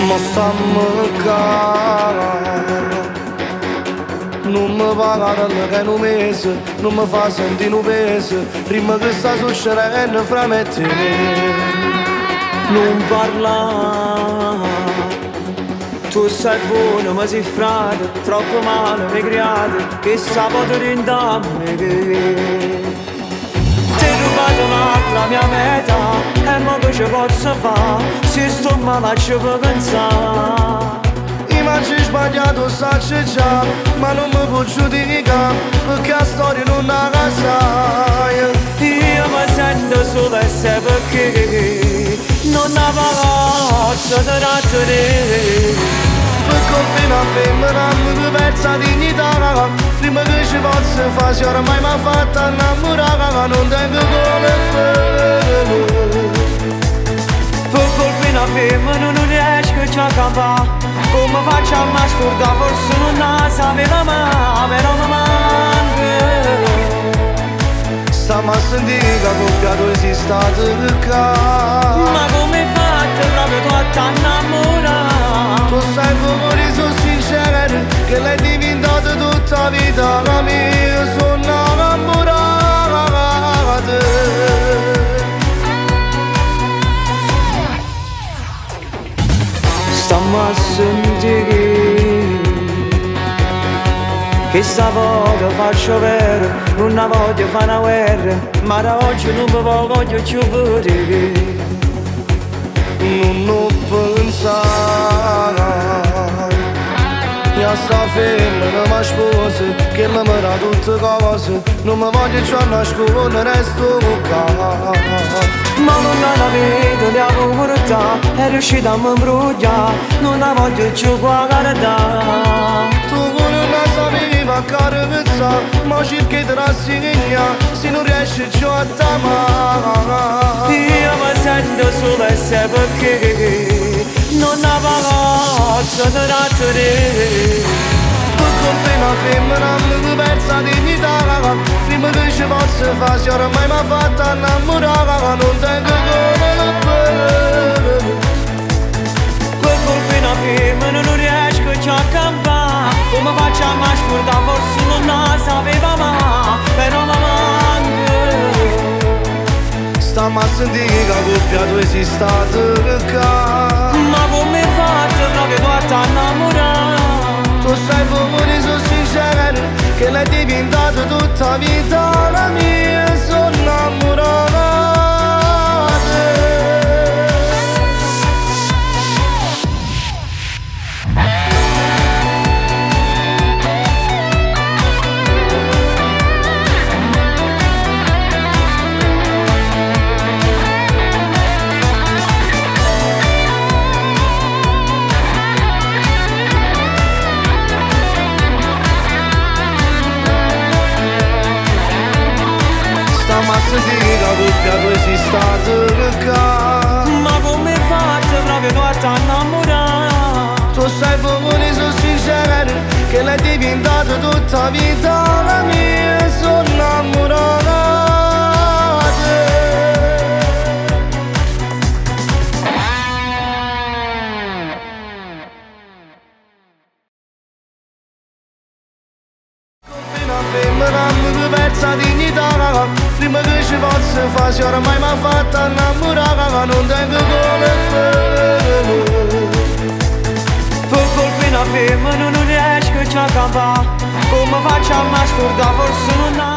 Ma sta a mancare. Non mi pagare che è un mese, non mi fa sentire un peso, prima che sta succedendo fra me e te. Non parla, tu sei buono ma sei frate, troppo male mi create, che sabato rindanne che ti rubato la mia meta, e mo che ci posso fare, se sto male ci può pensare. Ma ci sbagliato sacci già, ma non mi può giudicare, perché la storia non la sai. Io mi sento solo e se perché non la faccio da te. Per colpa di una femmina mi persa dignità, prima che ci possa fare, se ormai mi ha fatto innamorare, non tengo colpa. Per colpa di una femmina non riesco a campare, come faccio a mi scordare, forse non la sapeva mai, però mi manca. Stiamo a sentire che accoppiato esistata qua. Ma come hai fatto proprio tu a t'annamorare? Tu sai come sono sincero, che l'hai diventata tutta la vita la mia, sono innamorata. Stiamo a sentire che stavolta faccio vero, non la voglio fare una guerra, ma da oggi non mi voglio più vedere. Non pensare, io sta femmina mi sposa, che mi dà tutte cose, non mi voglio più nascondere, resto qua. Ma non la vedo di ancora, è riuscita a mi imbrogliare, non la voglio più guardare. Tu non la sapevi ancora pensare, ma cerchi di rassegnare, se non riesci più a t'amare. Io mi sento solo e se perché non la faccio da te. Per colpa di una femmina mi persa dignità, prima che ci possa fare, se ormai mi ha fatto innamorare, non tengo colpa. Per colpa di una femmina non riesco più a campare, come faccio a mi scordare, forse non la sapeva mai, però mi manca. Stiamo a sentire che accoppiato esistata qua. Ma come hai fatto proprio tu a t'annamorare? Tu sai come sono sincero, che l'hai diventata tutta la vita la mia, sono innamorata. Ma sentire che accoppiato esistata qua. Ma come hai fatto proprio tu a t'annamorare? Tu sai come sono sincero, che l'hai diventata tutta la vita la mia, sono innamorata. Una femmina mi persa dignità, prima che ci possa fare, se ormai mi ha fatto innamorare, non tengo colpa. Per colpa di una femmina non riesco più a campare, come faccio a mi scordare, forse non la